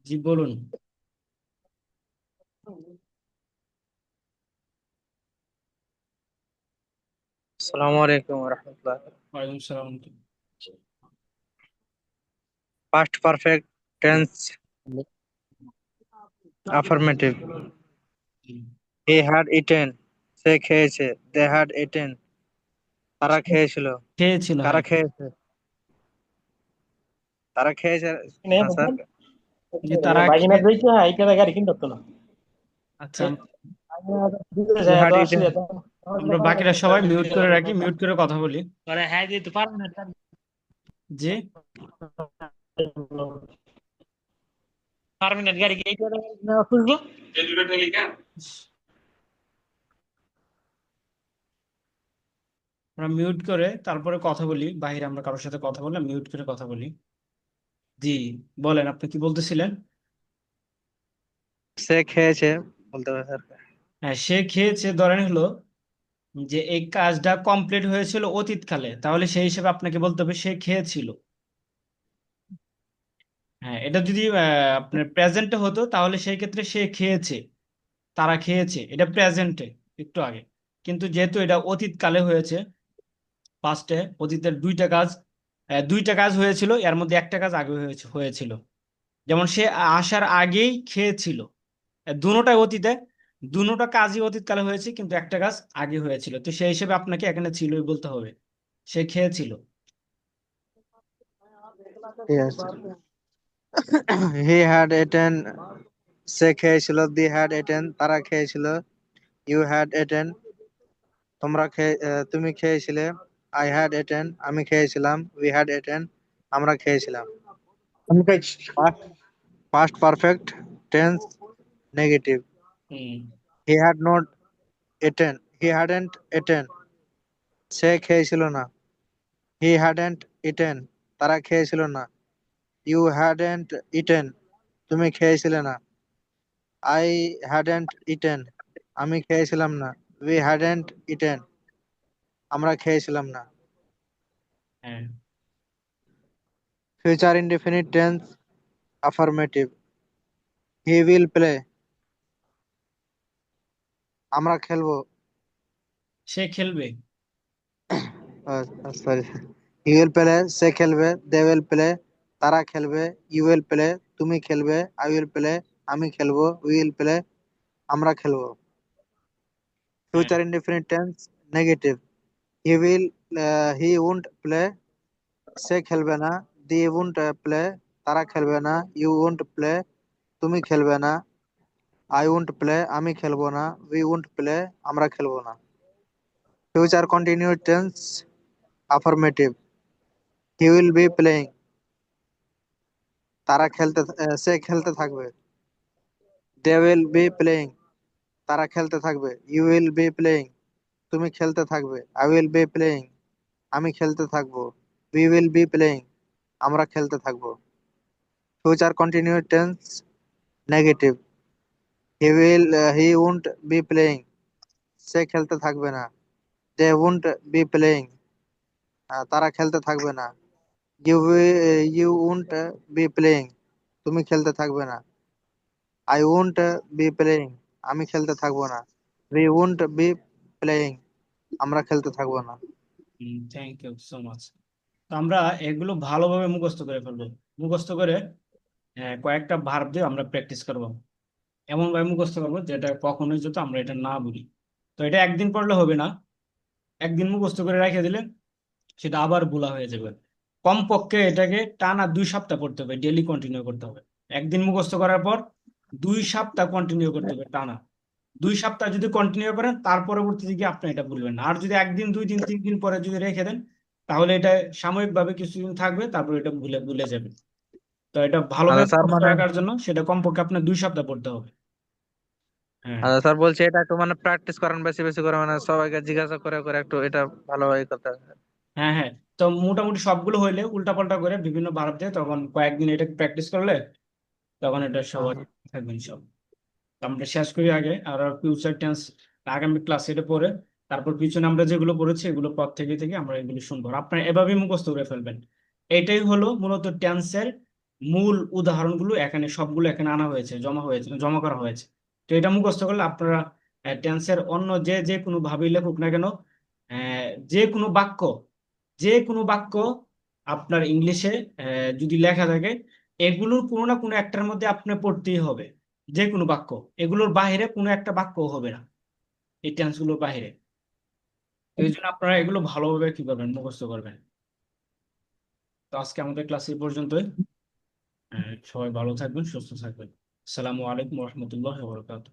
জি বলুন। আসসালামু আলাইকুম রহমতুল্লাহ। ওয়ালাইকুম সালাম। Past perfect tense affirmative. He had eaten, সে খেয়েছে। দে হ্যাড ইটেন, তারা খেয়েছিল। খেয়েছিল, কারা হ্যাঁ। খেয়েছে? তারা খেয়েছে। నే হ্যাঁ স্যার। మొత్తం যে তারা বাগিনা দইছে এইটা গাড়ি কিনতো না আচ্ছা, ইউ যায় হ্যাড তো ইটেন। আসলে তো আমরা বাকিরা সবাই মিউট করে রাখি, মিউট করে কথা বলি। আরে হ্যাঁ দিতে পারবেন না জি, পারমিনেন্ট গাড়ি কি এইটা না খুঁজবো আমরা মিউট করে তারপরে কথা বলি, বাইরে আমরা কারোর সাথে কথা বললাম, মিউট করে কথা বলি। জি, বলেন আপনি কি বলতেছিলেন? সে খেয়েছে বলতে হবে স্যার। হ্যাঁ, সে খেয়েছে ধরেন হলো যে এই কাজটা কমপ্লিট হয়েছিল অতীতকালে, তাহলে সেই হিসেবে আপনাকে বলতে হবে সে খেয়েছিল। হ্যাঁ, এটা যদি আপনার প্রেজেন্টে হতো তাহলে সেই ক্ষেত্রে সে খেয়েছে, তারা খেয়েছে, এটা প্রেজেন্টে একটু আগে। কিন্তু যেহেতু এটা অতীতকালে হয়েছে, পাস্টে, অতীতের দুইটা কাজ হয়েছিল, এর মধ্যে একটা কাজ আগে হয়েছিল। যেমন সে আসার আগেই খেয়েছিল, দুটোটাই অতীতে, দুটো কাজই অতীতকালে হয়েছে, কিন্তু একটা কাজ আগে হয়েছিল, তো সেই হিসেবে আপনাকে এখানে ছিলই বলতে হবে, সে খেয়েছিল। ঠিক আছে। হি হ্যাড ইটেন, সে খেয়েছিল। দি হ্যাড ইটেন, তারা খেয়েছিল। ইউ হ্যাড ইটেন, তুমি খেয়েছিলে। আই হ্যাড ইটেন, আমি খেয়েছিলাম। উই হ্যাড ইটেন, আমরা খেয়েছিলাম। Past perfect tense negative. Hmm. He had not eaten, he hadn't eaten, সে খেয়েছিল না। হি hadn't eaten, তারা খেয়েছিল না। ইউ hadn't eaten, তুমি খেয়েছিলে না। আই hadn't eaten, আমি খেয়েছিলাম না। উই hadn't eaten, আমরা খেয়েছিলাম না। হ্যাঁ, future indefinite tense affirmative. He will play, আমরা খেলবো। সে খেলবে। সরি, হি উইল প্লে, সে খেলবে। দে উইল প্লে, তারা খেলবে। ইউ উইল প্লে, তুমি খেলবে। আই উইল প্লে, আমি খেলবো। উই উইল প্লে, আমরা খেলবো। হ্যাঁ, future indefinite tense negative. He will, he won't play, সে খেলবে না। দি উন্ট প্লে, তারা খেলবে না। ইউ উন্ট প্লে, তুমি খেলবে না। আই উন্ট প্লে, আমি খেলবো না। উই উন্ট প্লে, আমরা খেলবো না। Future continued tense affirmative. He will be playing, সে খেলতে থাকবে। দে উইল বি প্লেইং, তারা খেলতে থাকবে। ইউ উইল বি প্লেইং, তুমি খেলতে থাকবে। আই উইল বি প্লেইং, আমি খেলতে থাকবো। উই উইল বি প্লেইং, আমরা খেলতে থাকবো। Future continued tense negative. He won't be playing, সে খেলতে থাকবে না। দে উন্ট বি প্লেইং, তারা খেলতে থাকবে না। ইউ উন্ট বি প্লেইং, তুমি খেলতে থাকবে না। আই উন্ট বি প্লেইং, আমি খেলতে থাকবো না। উই উন্ট বি প্লেইং, আমরা খেলতে থাকবো না। Thank you so much. তো আমরা এগুলো ভালোভাবে মুখস্থ করে ফেলবো। মুখস্থ করে কয়েকটা ভার্ব দিয়ে আমরা প্র্যাকটিস করবো, এমন ভাবে মুখস্থ করবো যেটা কখনোই যত আমরা এটা না বলি। তো এটা একদিন পড়লে হবে না, একদিন মুখস্থ করে রেখে দিলে সেটা আবার ভুলা হয়ে যাবে। কমপক্ষে এটাকে টানা 2 সপ্তাহ পড়তে হবে, ডেলি কন্টিনিউ করতে হবে। একদিন মুখস্থ করার পর 2 সপ্তাহ কন্টিনিউ করতে হবে টানা। 2 সপ্তাহ যদি কন্টিনিউ করেন, তার পরবর্তীতে গিয়ে আপনি এটা ভুলবেন না। আর যদি একদিন, 2 দিন, 3 দিন পরে যদি রেখে দেন, তাহলে এটা সাময়িকভাবে কিছুদিন থাকবে, তারপর এটা ভুলে ভুলে যাবে। তো এটা আচ্ছা ভালোভাবে স্যার, মুখস্থ মানে রাখার জন্য সেটা কমপক্ষে আপনার 2 সপ্তাহ পড়তে হবে। হ্যাঁ, আচ্ছা স্যার বলছি এটা একটু মানে প্র্যাকটিস করেন বেশি বেশি করে, মানে সবাইকে জিজ্ঞাসা করে করে একটু এটা ভালোভাবে করতে হবে। হ্যাঁ, হ্যাঁ। তো মোটামুটি সবগুলো হইলে উল্টাপাল্টা করে বিভিন্ন ভারত দিয়ে তখন কয়েকদিন এটা প্র্যাকটিস করলে তখন এটা সবাই হ্যাঁ। থাকবেন সব। তো আমরা শেষ করি আগে, আর ফিউচার টেন্স আগামী ক্লাসে এটা পড়ে, তারপর পিছনে আমরা যেগুলো পড়েছি এগুলো পর থেকে থেকে আমরা এগুলো শুনবো, আপনারা এভাবেই মুখস্থ করে ফেলবেন। এটাই হলো মূলত টেন্সের মূল উদাহরণগুলো এখানে সবগুলো এখানে আনা হয়েছে, জমা করা হয়েছে। তো এটা মুখস্থ করলে আপনারা টেন্সের অন্য যে যে কোনো ভাবেই লেখুক না কেন, আহ, যে কোনো বাক্য যে কোনো বাক্য আপনার ইংলিশে যদি লেখা থাকে, এগুলোর কোনো না কোনো একটার মধ্যে আপনি পড়তেই হবে। যে কোনো বাক্য, এগুলোর বাইরে কোনো একটা বাক্য হবে না এই টেন্সগুলোর বাইরে। তো এই জন্য আপনারা এগুলো ভালোভাবে কি করবেন, মুখস্থ করবেন। তো আজকে আমাদের ক্লাস এই পর্যন্তই। সবাই ভালো থাকবেন, সুস্থ থাকবেন। আসসালামু আলাইকুম রহমতুল্লাহ বরকাত।